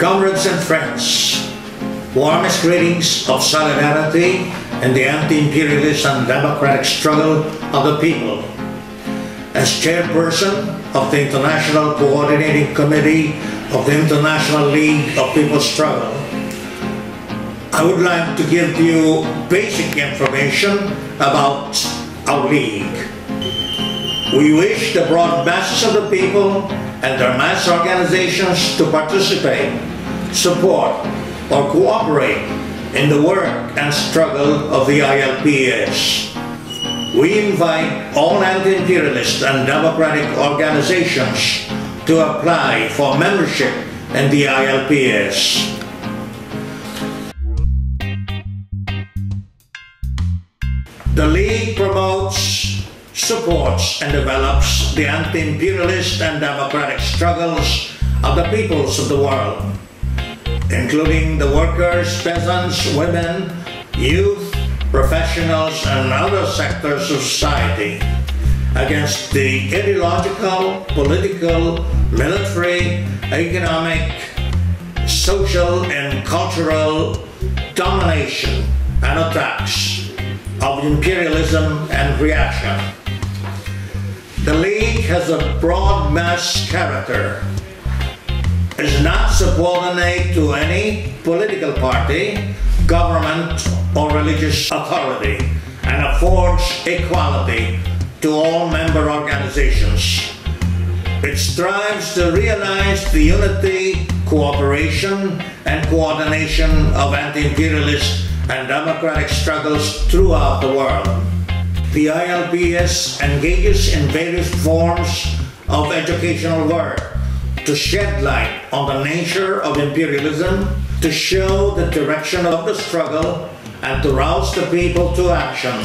Comrades and friends, warmest greetings of solidarity in the anti-imperialist and democratic struggle of the people. As chairperson of the International Coordinating Committee of the International League of People's Struggle, I would like to give you basic information about our league. We wish the broad masses of the people and their mass organizations to participate, support, or cooperate in the work and struggle of the ILPS. We invite all anti-imperialist and democratic organizations to apply for membership in the ILPS. The League promotes, supports, and develops the anti-imperialist and democratic struggles of the peoples of the world, including the workers, peasants, women, youth, professionals, and other sectors of society, against the ideological, political, military, economic, social, and cultural domination and attacks of imperialism and reaction. The League has a broad mass character, is not subordinate to any political party, government, or religious authority, and affords equality to all member organizations. It strives to realize the unity, cooperation, and coordination of anti-imperialist and democratic struggles throughout the world. The ILPS engages in various forms of educational work to shed light on the nature of imperialism, to show the direction of the struggle, and to rouse the people to action.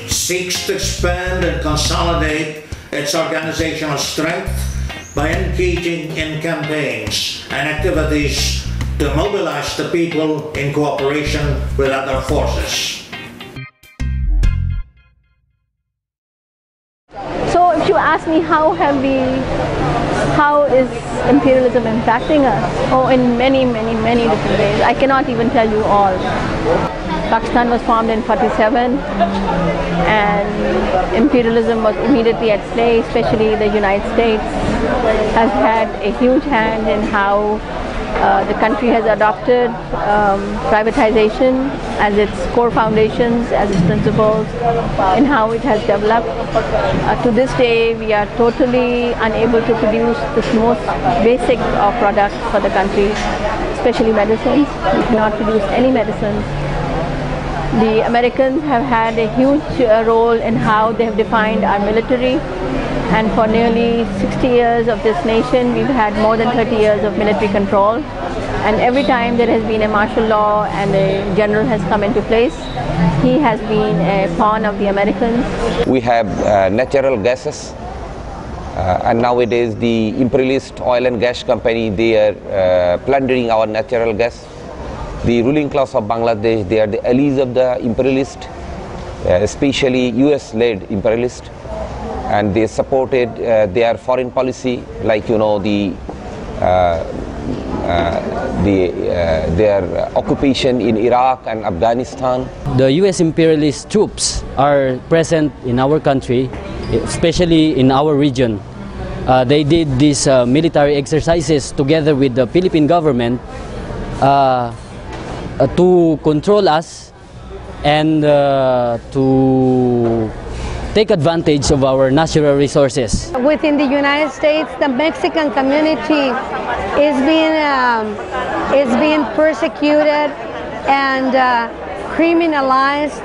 Seeks to expand and consolidate its organizational strength by engaging in campaigns and activities to mobilize the people in cooperation with other forces. So if you ask me how is imperialism impacting us? Oh, in many different ways. I cannot even tell you all. Pakistan was formed in 47 and imperialism was immediately at play, especially the United States has had a huge hand in how the country has adopted privatization as its core foundations, as its principles, and how it has developed. To this day, we are totally unable to produce the most basic of products for the country, especially medicines. We cannot produce any medicines. The Americans have had a huge role in how they have defined our military, and for nearly 60 years of this nation, we've had more than 30 years of military control. And every time there has been a martial law and a general has come into place, he has been a pawn of the Americans. We have natural gases, and nowadays the imperialist oil and gas company, they are plundering our natural gas. The ruling class of Bangladesh, they are the allies of the imperialist, especially US-led imperialist, and they supported their foreign policy, like their occupation in Iraq and Afghanistan. The US imperialist troops are present in our country, especially in our region. They did these military exercises together with the Philippine government to control us and to take advantage of our natural resources. Within the United States, the Mexican community is being persecuted and criminalized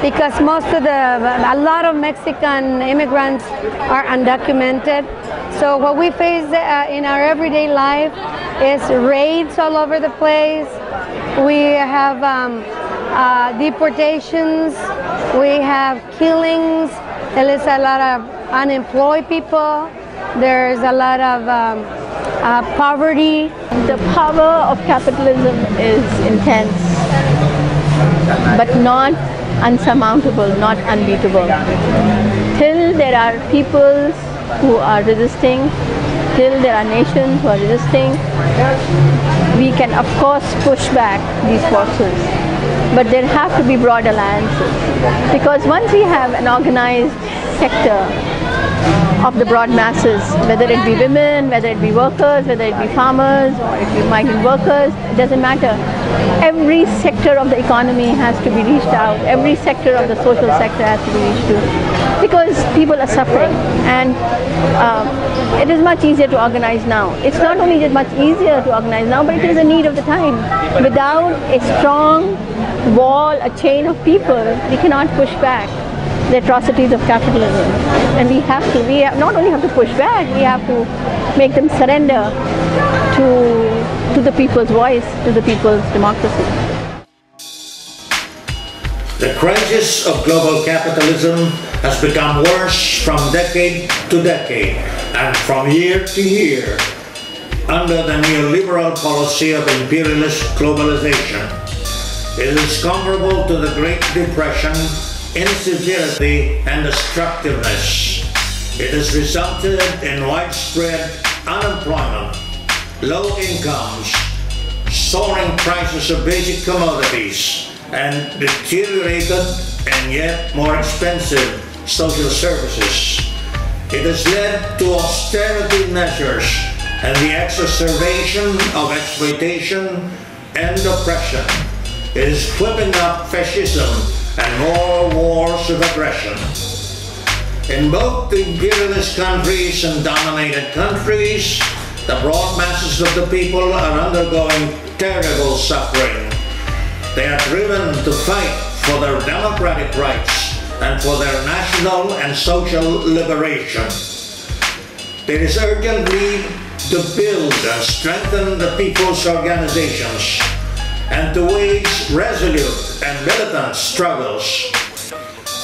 because a lot of Mexican immigrants are undocumented. So what we face in our everyday life is raids all over the place. We have deportations, we have killings, there is a lot of unemployed people, there's a lot of poverty. The power of capitalism is intense, but not unsurmountable, not unbeatable. Till there are peoples who are resisting, till there are nations who are resisting, we can of course push back these forces, but there have to be broad alliances, because once we have an organized sector of the broad masses, whether it be women, whether it be workers, whether it be farmers, or it be migrant workers, it doesn't matter. Every sector of the economy has to be reached out. Every sector of the social sector has to be reached to, because people are suffering, and it is much easier to organize now. It's not only just much easier to organize now, but it is a need of the time. Without a strong wall, a chain of people, we cannot push back the atrocities of capitalism. And we not only have to push back, we have to make them surrender to the people's voice, to the people's democracy. The crisis of global capitalism has become worse from decade to decade and from year to year under the neoliberal policy of imperialist globalization. It is comparable to the Great Depression in severity and destructiveness. It has resulted in widespread unemployment, low incomes, soaring prices of basic commodities, and deteriorated and yet more expensive social services. It has led to austerity measures and the exacerbation of exploitation and oppression. It is whipping up fascism and more wars of aggression. In both the imperialist countries and dominated countries, the broad masses of the people are undergoing terrible suffering. They are driven to fight for their democratic rights and for their national and social liberation. There is urgent need to build and strengthen the people's organizations and to wage resolute and militant struggles.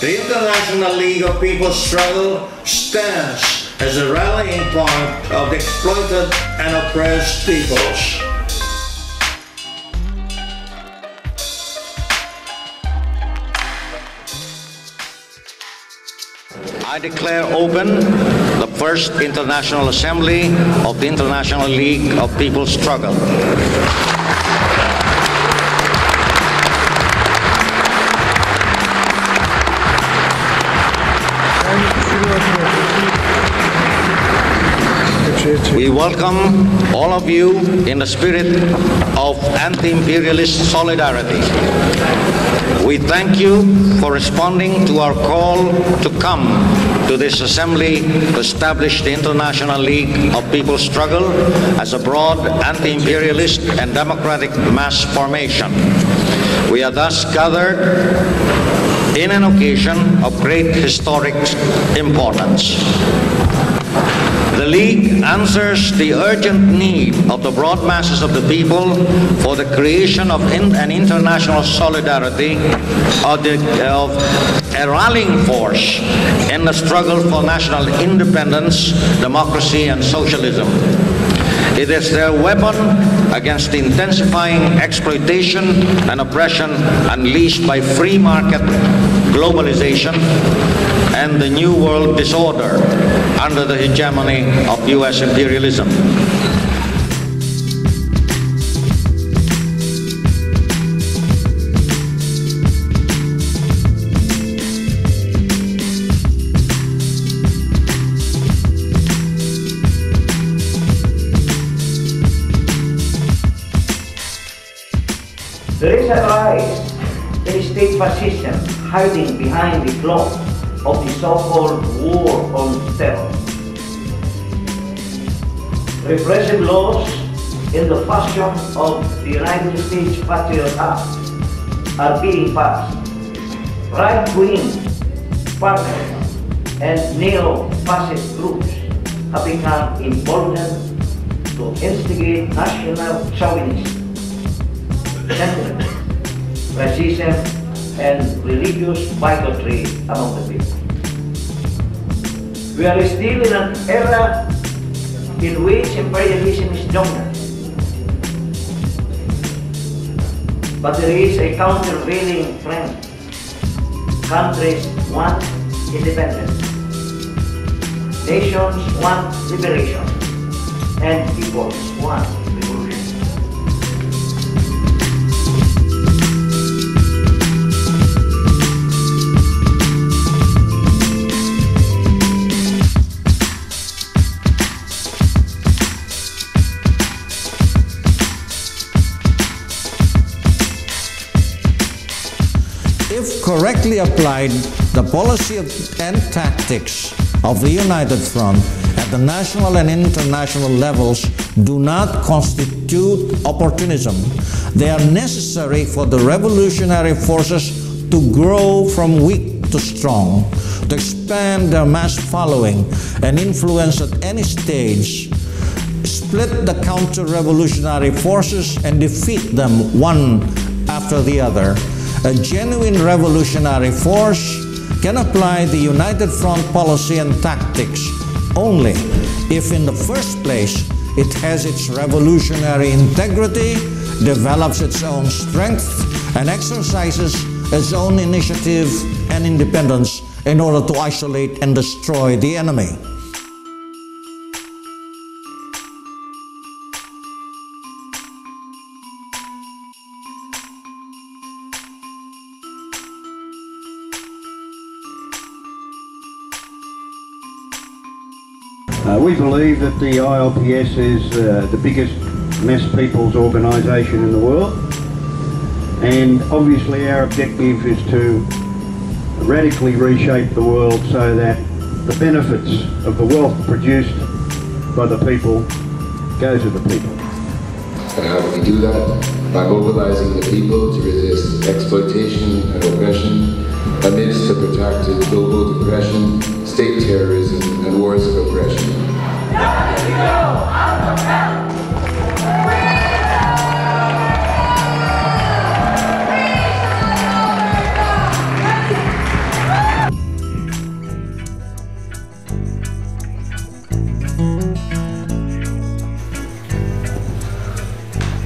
The International League of People's Struggle stands as a rallying point of the exploited and oppressed peoples. I declare open the first International Assembly of the International League of People's Struggle. We welcome all of you in the spirit of anti-imperialist solidarity. We thank you for responding to our call to come to this assembly to establish the International League of People's Struggle as a broad anti-imperialist and democratic mass formation. We are thus gathered in an occasion of great historic importance. The League answers the urgent need of the broad masses of the people for the creation of an international solidarity, of a rallying force in the struggle for national independence, democracy, and socialism. It is their weapon against the intensifying exploitation and oppression unleashed by free market globalization and the New World disorder under the hegemony of U.S. imperialism. There is a rise in state fascism hiding behind the cloak of the so-called war on terror. Repressive laws in the fashion of the United States Patriot Act are being passed. Right-wing partners and neo-fascist groups have become emboldened to instigate national chauvinist sentiment, racism, and religious bigotry among the people. We are still in an era in which imperialism is dominant. But there is a countervailing trend. Countries want independence. Nations want liberation. And peoples want revolution. If correctly applied, the policy and tactics of the United Front at the national and international levels do not constitute opportunism. They are necessary for the revolutionary forces to grow from weak to strong, to expand their mass following and influence at any stage, split the counter-revolutionary forces and defeat them one after the other. A genuine revolutionary force can apply the United Front policy and tactics only if in the first place it has its revolutionary integrity, develops its own strength, and exercises its own initiative and independence in order to isolate and destroy the enemy. We believe that the ILPS is the biggest mass people's organisation in the world, and obviously our objective is to radically reshape the world so that the benefits of the wealth produced by the people go to the people. And how do we do that? By mobilizing the people to resist exploitation and oppression amidst the protracted global depression, state terrorism, and wars of oppression.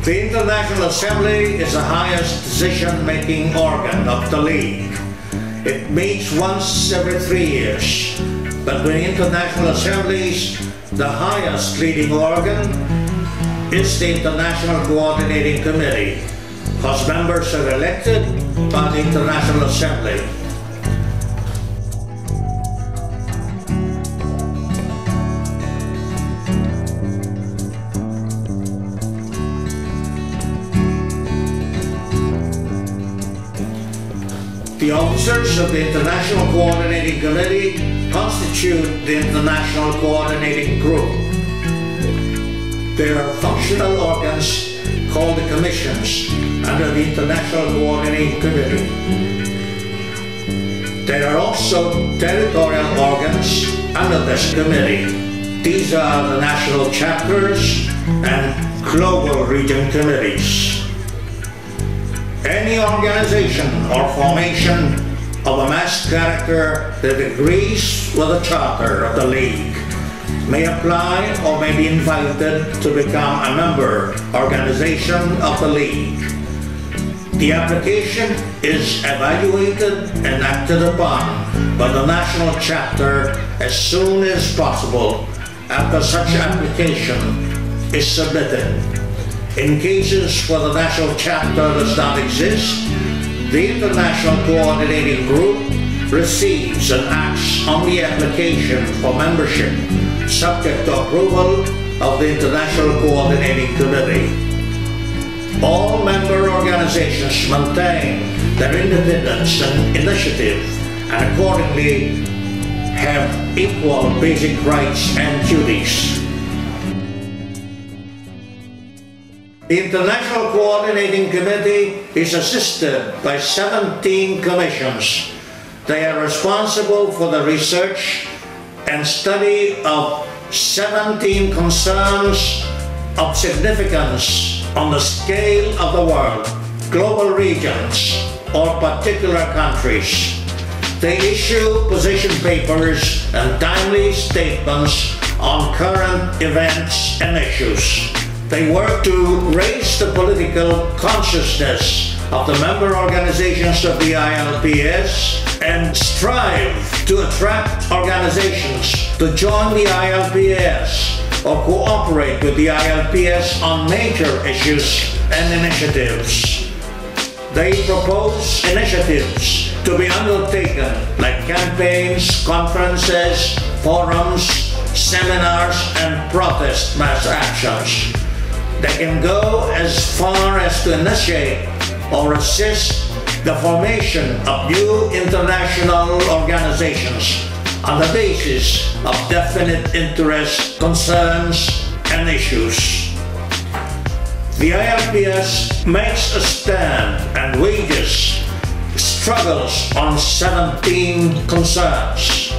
The International Assembly is the highest decision-making organ of the League. It meets once every 3 years, but with international assemblies, the highest leading organ is the International Coordinating Committee, whose members are elected by the International Assembly. The officers of the International Coordinating Committee constitute the International Coordinating Group. There are functional organs called the commissions under the International Coordinating Committee. There are also territorial organs under this committee. These are the national chapters and global region committees. Any organization or formation of a mass character that agrees with the charter of the League may apply or may be invited to become a member organization of the League. The application is evaluated and acted upon by the national chapter as soon as possible after such application is submitted. In cases where the national chapter does not exist, the International Coordinating Group receives and acts on the application for membership, subject to approval of the International Coordinating Committee. All member organizations maintain their independence and initiative, and accordingly have equal basic rights and duties. The International Coordinating Committee is assisted by 17 commissions. They are responsible for the research and study of 17 concerns of significance on the scale of the world, global regions, or particular countries. They issue position papers and timely statements on current events and issues. They work to raise the political consciousness of the member organizations of the ILPS and strive to attract organizations to join the ILPS or cooperate with the ILPS on major issues and initiatives. They propose initiatives to be undertaken like campaigns, conferences, forums, seminars, and protest mass actions. They can go as far as to initiate or assist the formation of new international organizations on the basis of definite interests, concerns, and issues. The ILPS makes a stand and wages struggles on 17 concerns.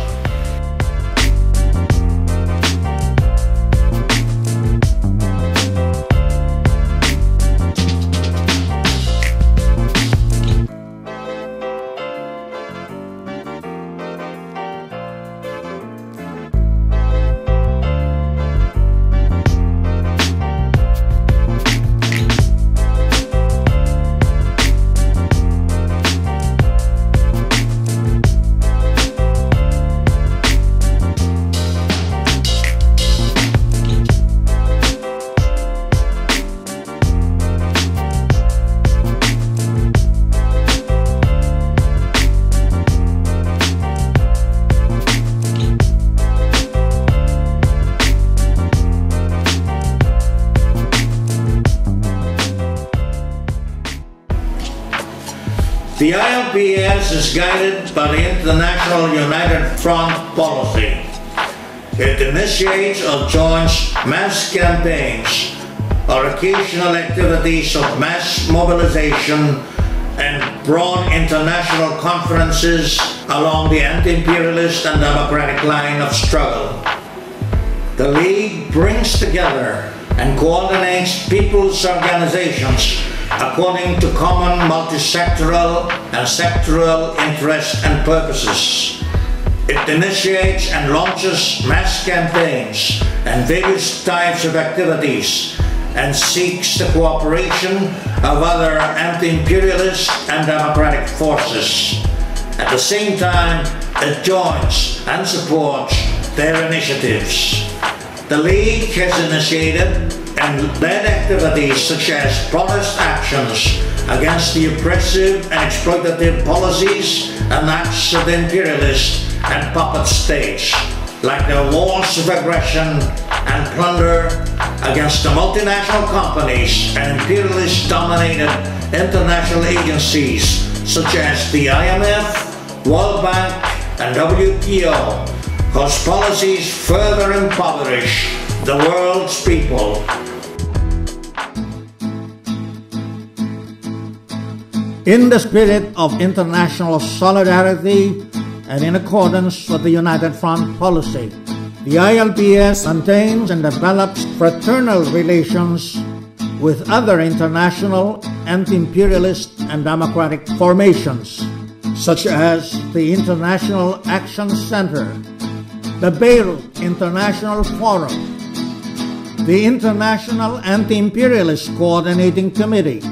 The ILPS is guided by the International United Front policy. It initiates or joins mass campaigns or occasional activities of mass mobilization and broad international conferences along the anti-imperialist and democratic line of struggle. The League brings together and coordinates people's organizations according to common multi-sectoral and sectoral interests and purposes. It initiates and launches mass campaigns and various types of activities and seeks the cooperation of other anti-imperialist and democratic forces. At the same time, it joins and supports their initiatives. The League has initiated and led activities such as protest actions against the oppressive and exploitative policies and acts of the imperialist and puppet states, like the wars of aggression and plunder against the multinational companies and imperialist-dominated international agencies such as the IMF, World Bank, and WTO, whose policies further impoverish the world's people. In the spirit of international solidarity and in accordance with the United Front policy, the ILPS maintains and develops fraternal relations with other international anti-imperialist and democratic formations, such as the International Action Center, the Beirut International Forum, the International Anti-Imperialist Coordinating Committee,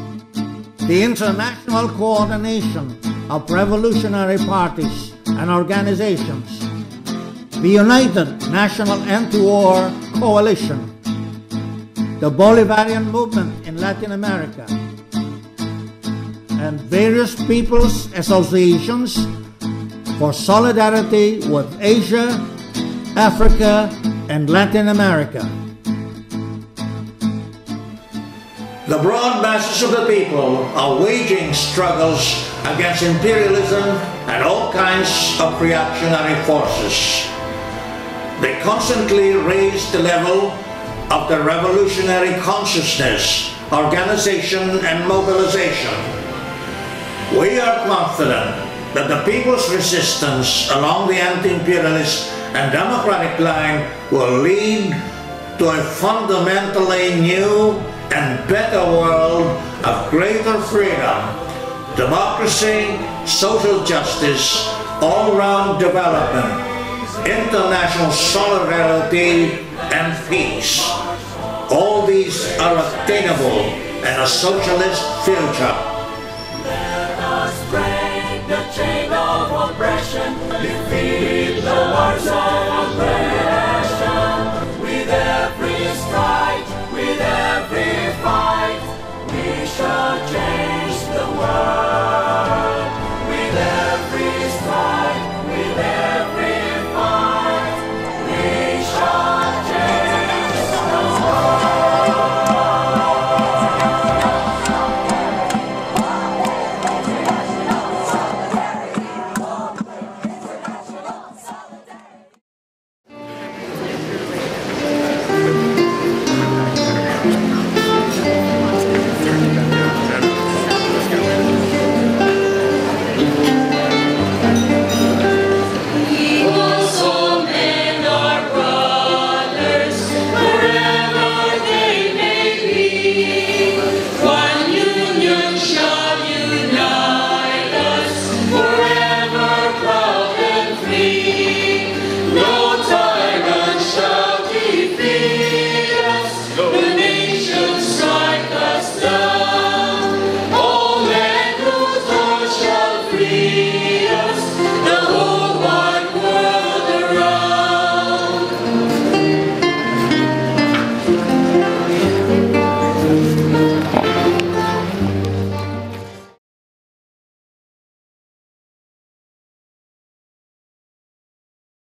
the International Coordination of Revolutionary Parties and Organizations, the United National Anti-War Coalition, the Bolivarian Movement in Latin America, and various people's associations for solidarity with Asia, Africa, and Latin America. The broad masses of the people are waging struggles against imperialism and all kinds of reactionary forces. They constantly raise the level of the revolutionary consciousness, organization, and mobilization. We are confident that the people's resistance along the anti-imperialist and democratic line will lead to a fundamentally new and better world of greater freedom, democracy, social justice, all-round development, international solidarity, and peace. All these are attainable in a socialist future. Let us break the chain of oppression, defeat the wars of aggression, with every strike, with every fight.